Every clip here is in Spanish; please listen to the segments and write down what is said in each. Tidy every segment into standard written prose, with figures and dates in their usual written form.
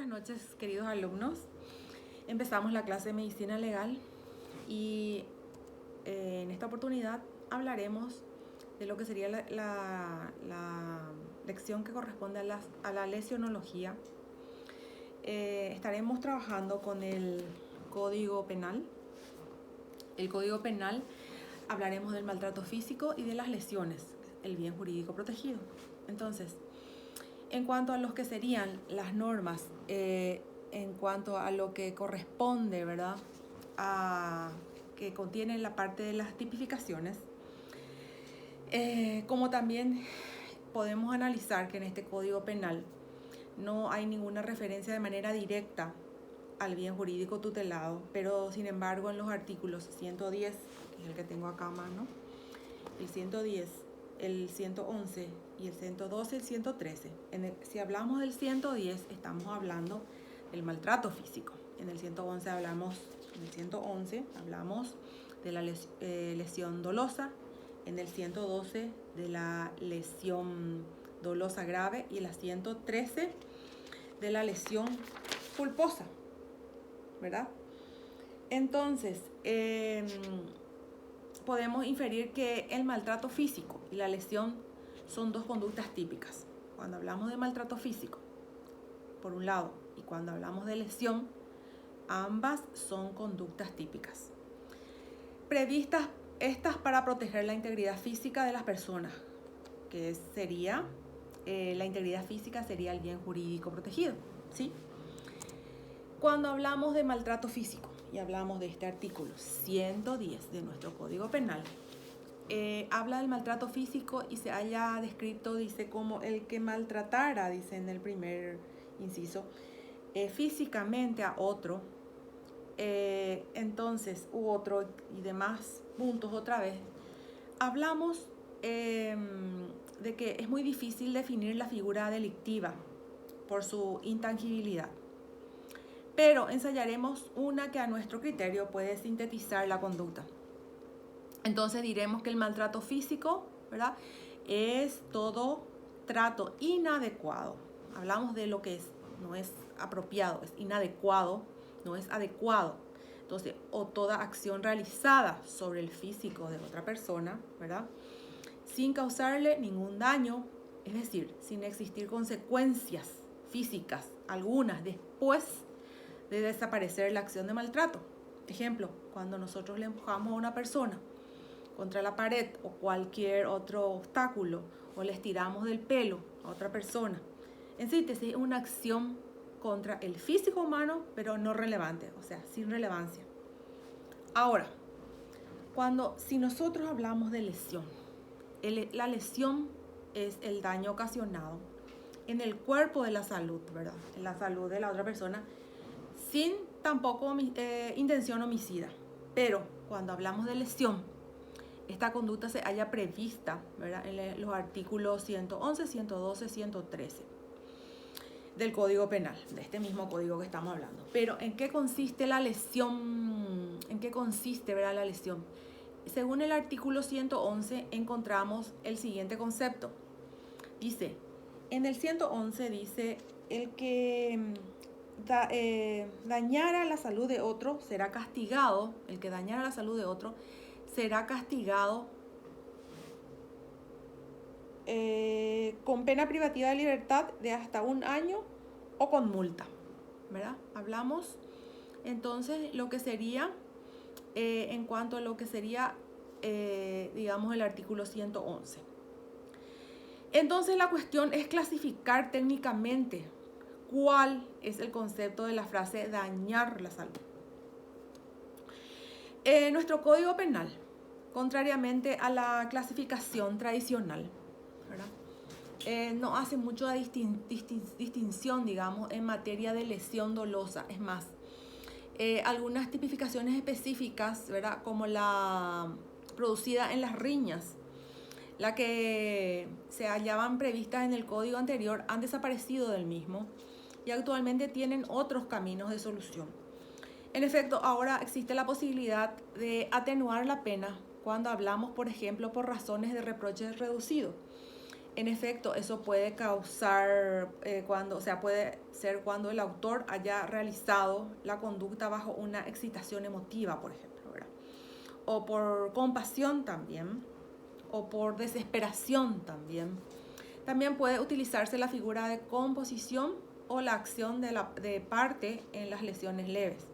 Buenas noches, queridos alumnos. Empezamos la clase de Medicina Legal y en esta oportunidad hablaremos de lo que sería la lección que corresponde a la lesionología. Estaremos trabajando con el Código Penal. El Código Penal hablaremos del maltrato físico y de las lesiones, el bien jurídico protegido. Entonces, en cuanto a lo que serían las normas, en cuanto a lo que corresponde, ¿verdad?, que contiene la parte de las tipificaciones, como también podemos analizar que en este Código Penal no hay ninguna referencia de manera directa al bien jurídico tutelado, pero sin embargo en los artículos 110, que es el que tengo acá a mano, el 110, el 111 y el 112 y el 113. Si hablamos del 110, estamos hablando del maltrato físico. En el 111 hablamos de la lesión dolosa, en el 112 de la lesión dolosa grave y en la 113 de la lesión culposa, ¿verdad? Entonces, podemos inferir que el maltrato físico y la lesión son dos conductas típicas. Cuando hablamos de maltrato físico, por un lado, y cuando hablamos de lesión, ambas son conductas típicas. Previstas estas para proteger la integridad física de las personas, que sería, la integridad física sería el bien jurídico protegido, ¿sí? Cuando hablamos de maltrato físico, y hablamos de este artículo 110 de nuestro Código Penal, habla del maltrato físico y se haya descrito, dice, como el que maltratara, dice en el primer inciso, físicamente a otro, entonces, u otro y demás puntos otra vez, hablamos de que es muy difícil definir la figura delictiva por su intangibilidad. Pero ensayaremos una que a nuestro criterio puede sintetizar la conducta. Entonces diremos que el maltrato físico, ¿verdad?, es todo trato inadecuado. Hablamos de lo que no es apropiado, es inadecuado, no es adecuado. Entonces, o toda acción realizada sobre el físico de otra persona, ¿verdad?, sin causarle ningún daño, es decir, sin existir consecuencias físicas algunas después de desaparecer la acción de maltrato. Ejemplo, cuando nosotros le empujamos a una persona contra la pared o cualquier otro obstáculo, o le estiramos del pelo a otra persona. En síntesis, una acción contra el físico humano, pero no relevante, o sea, sin relevancia. Ahora, si nosotros hablamos de lesión, la lesión es el daño ocasionado en el cuerpo de la salud, ¿verdad?, en la salud de la otra persona, sin tampoco intención homicida. Pero cuando hablamos de lesión, esta conducta se halla prevista, ¿verdad?, en los artículos 111, 112, 113 del Código Penal, de este mismo código que estamos hablando. Pero ¿en qué consiste la lesión? ¿En qué consiste, ¿verdad?, la lesión? Según el artículo 111 encontramos el siguiente concepto. Dice, en el 111 dice, el que dañara la salud de otro será castigado, el que dañara la salud de otro será castigado con pena privativa de libertad de hasta 1 año o con multa, ¿verdad? Hablamos entonces lo que sería, en cuanto a lo que sería, digamos, el artículo 111. Entonces la cuestión es clasificar técnicamente cuál es el concepto de la frase dañar la salud. Nuestro Código Penal, contrariamente a la clasificación tradicional, ¿verdad?, no hace mucho de distinción, digamos, en materia de lesión dolosa. Es más, algunas tipificaciones específicas, ¿verdad?, como la producida en las riñas, la que se hallaban previstas en el código anterior, han desaparecido del mismo y actualmente tienen otros caminos de solución. En efecto, ahora existe la posibilidad de atenuar la pena cuando hablamos, por ejemplo, por razones de reproche reducido. En efecto, eso puede causar, puede ser cuando el autor haya realizado la conducta bajo una excitación emotiva, por ejemplo, ¿verdad? O por compasión también, o por desesperación también. También puede utilizarse la figura de composición o la acción de parte en las lesiones leves.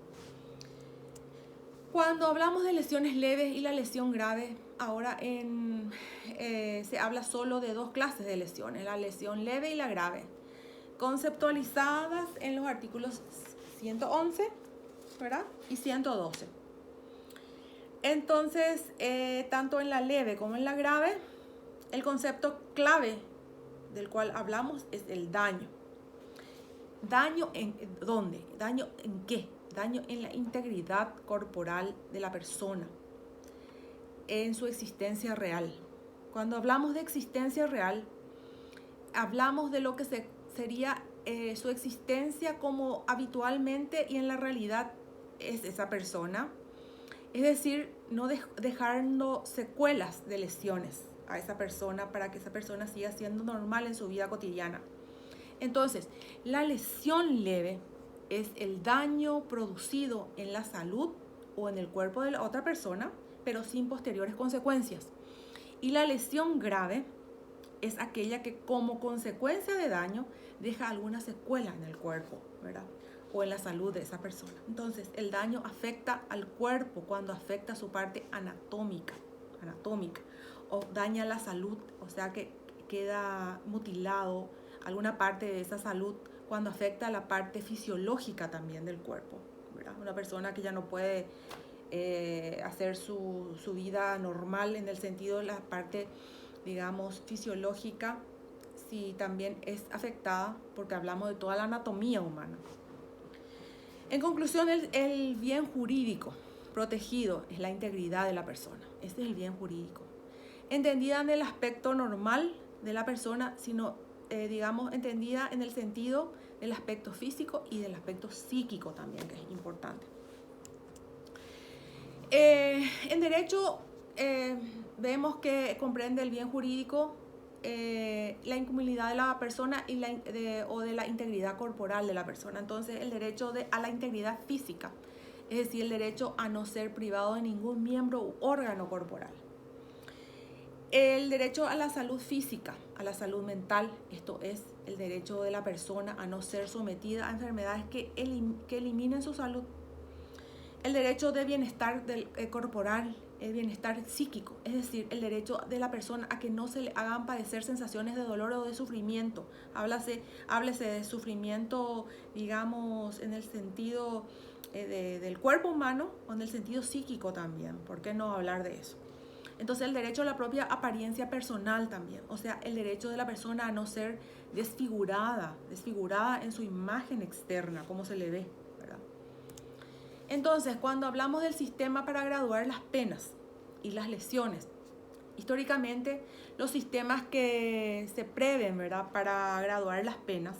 Cuando hablamos de lesiones leves y la lesión grave, ahora se habla solo de dos clases de lesiones, la lesión leve y la grave, conceptualizadas en los artículos 111, ¿verdad? Y 112. Entonces, tanto en la leve como en la grave, el concepto clave del cual hablamos es el daño. ¿Daño en dónde? ¿Daño en qué? Daño en la integridad corporal de la persona, en su existencia real. Cuando hablamos de existencia real, hablamos de lo que sería su existencia como habitualmente y en la realidad es esa persona. Es decir, no dejando secuelas de lesiones a esa persona para que esa persona siga siendo normal en su vida cotidiana. Entonces, la lesión leve es el daño producido en la salud o en el cuerpo de la otra persona, pero sin posteriores consecuencias. Y la lesión grave es aquella que como consecuencia de daño deja alguna secuela en el cuerpo, ¿verdad? O en la salud de esa persona. Entonces, el daño afecta al cuerpo cuando afecta su parte anatómica, o daña la salud, o sea que queda mutilado alguna parte de esa salud cuando afecta la parte fisiológica también del cuerpo, ¿verdad? Una persona que ya no puede hacer su vida normal en el sentido de la parte, digamos, fisiológica, si también es afectada, porque hablamos de toda la anatomía humana. En conclusión, el bien jurídico protegido es la integridad de la persona. Este es el bien jurídico. Entendida en el aspecto normal de la persona, sino, entendida en el sentido del aspecto físico y del aspecto psíquico también, que es importante. En derecho vemos que comprende el bien jurídico la incumulidad de la persona o de la integridad corporal de la persona. Entonces, el derecho a la integridad física, es decir, el derecho a no ser privado de ningún miembro u órgano corporal. El derecho a la salud física, a la salud mental, esto es el derecho de la persona a no ser sometida a enfermedades que eliminen su salud. El derecho de bienestar corporal, el bienestar psíquico, es decir, el derecho de la persona a que no se le hagan padecer sensaciones de dolor o de sufrimiento. Háblese de sufrimiento, digamos, en el sentido del cuerpo humano o en el sentido psíquico también. ¿Por qué no hablar de eso? Entonces, el derecho a la propia apariencia personal también, o sea, el derecho de la persona a no ser desfigurada en su imagen externa, como se le ve, ¿verdad? Entonces, cuando hablamos del sistema para graduar las penas y las lesiones, históricamente los sistemas que se prevén, ¿verdad?, para graduar las penas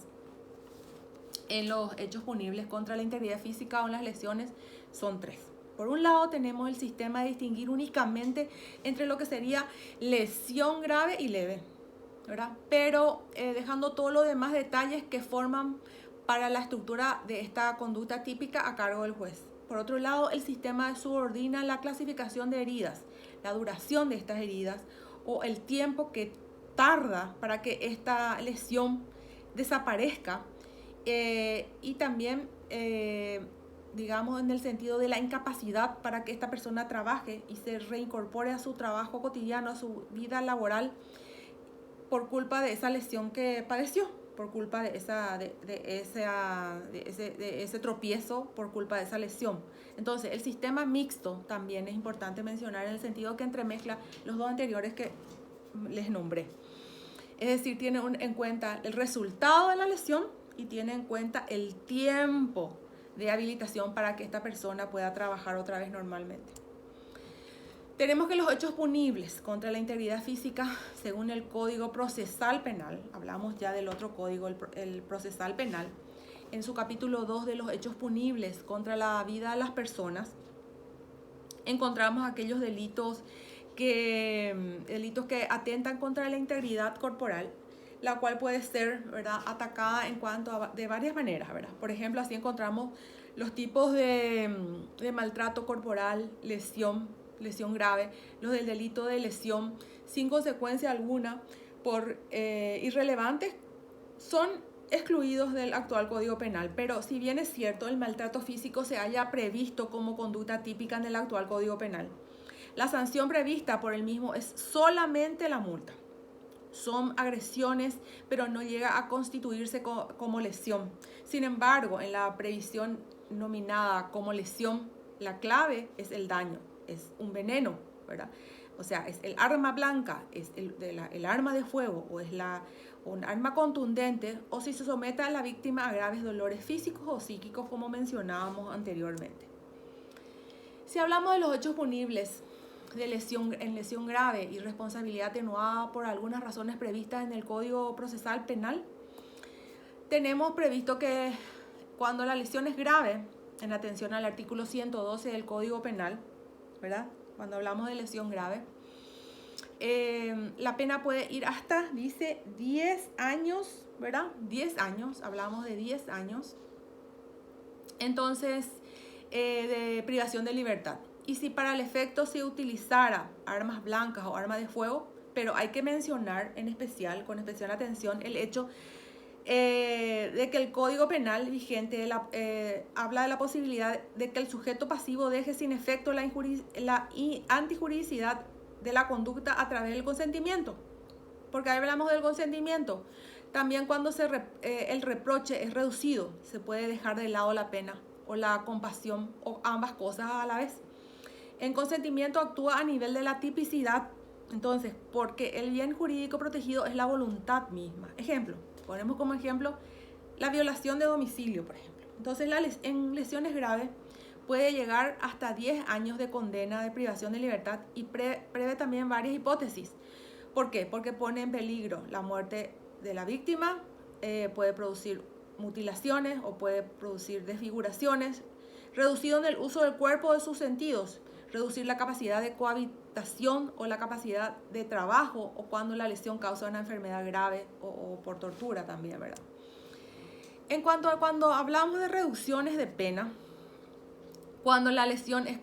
en los hechos punibles contra la integridad física o en las lesiones son tres. Por un lado tenemos el sistema de distinguir únicamente entre lo que sería lesión grave y leve, ¿verdad? Pero dejando todos los demás detalles que forman para la estructura de esta conducta típica a cargo del juez. Por otro lado, el sistema subordina la clasificación de heridas, la duración de estas heridas o el tiempo que tarda para que esta lesión desaparezca y también digamos en el sentido de la incapacidad para que esta persona trabaje y se reincorpore a su trabajo cotidiano, a su vida laboral por culpa de esa lesión que padeció, por culpa de ese tropiezo, por culpa de esa lesión. Entonces, el sistema mixto también es importante mencionar en el sentido que entremezcla los dos anteriores que les nombré. Es decir, tiene en cuenta el resultado de la lesión y tiene en cuenta el tiempo de habilitación para que esta persona pueda trabajar otra vez normalmente. Tenemos que los hechos punibles contra la integridad física, según el Código Procesal Penal, hablamos ya del otro código, el Procesal Penal, en su capítulo 2 de los hechos punibles contra la vida de las personas, encontramos aquellos delitos delitos que atentan contra la integridad corporal, la cual puede ser, ¿verdad?, atacada de varias maneras, ¿verdad? Por ejemplo, así encontramos los tipos de maltrato corporal, lesión grave, los del delito de lesión sin consecuencia alguna por irrelevantes, son excluidos del actual Código Penal. Pero si bien es cierto, el maltrato físico se haya previsto como conducta típica en el actual Código Penal, la sanción prevista por el mismo es solamente la multa. Son agresiones, pero no llega a constituirse como lesión. Sin embargo, en la previsión nominada como lesión, la clave es el daño, es un veneno, ¿verdad? O sea, es el arma blanca, es el arma de fuego, o es un arma contundente, o si se somete a la víctima a graves dolores físicos o psíquicos, como mencionábamos anteriormente. Si hablamos de los hechos punibles de lesión grave y responsabilidad atenuada por algunas razones previstas en el Código Procesal Penal, tenemos previsto que cuando la lesión es grave, en atención al artículo 112 del Código Penal, ¿verdad?, cuando hablamos de lesión grave, la pena puede ir hasta, dice, 10 años, ¿verdad? 10 años, hablamos de 10 años. Entonces, de privación de libertad. Y si para el efecto se utilizara armas blancas o armas de fuego, pero hay que mencionar en especial, con especial atención, el hecho de que el Código Penal vigente habla de la posibilidad de que el sujeto pasivo deje sin efecto la antijuridicidad de la conducta a través del consentimiento. Porque ahí hablamos del consentimiento. También cuando el reproche es reducido, se puede dejar de lado la pena o la compasión, o ambas cosas a la vez. En consentimiento actúa a nivel de la tipicidad, entonces, porque el bien jurídico protegido es la voluntad misma. Ejemplo, ponemos como ejemplo la violación de domicilio, por ejemplo. Entonces, en lesiones graves puede llegar hasta 10 años de condena de privación de libertad y prevé también varias hipótesis. ¿Por qué? Porque pone en peligro la muerte de la víctima, puede producir mutilaciones o puede producir desfiguraciones, reducido en el uso del cuerpo o de sus sentidos, reducir la capacidad de cohabitación o la capacidad de trabajo, o cuando la lesión causa una enfermedad grave o por tortura también, ¿verdad? En cuanto a cuando hablamos de reducciones de pena, cuando la lesión es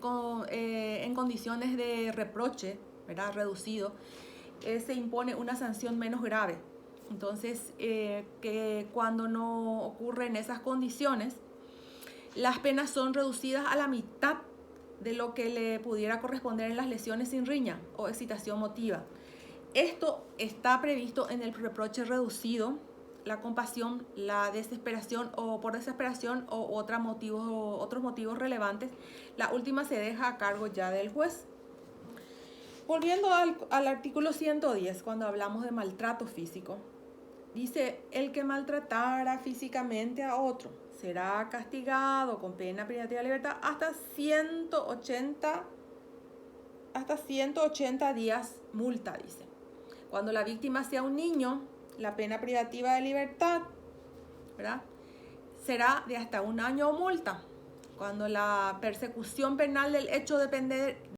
en condiciones de reproche, ¿verdad?, reducido, se impone una sanción menos grave. Entonces, que cuando no ocurren esas condiciones, las penas son reducidas a la mitad de lo que le pudiera corresponder en las lesiones sin riña o excitación motiva. Esto está previsto en el reproche reducido, la compasión, la desesperación o por desesperación o otros motivos relevantes. La última se deja a cargo ya del juez. Volviendo al artículo 110, cuando hablamos de maltrato físico, dice: el que maltratara físicamente a otro será castigado con pena privativa de libertad hasta 180 días multa, dice. Cuando la víctima sea un niño, la pena privativa de libertad, ¿verdad?, será de hasta 1 año o multa. Cuando la persecución penal del hecho depende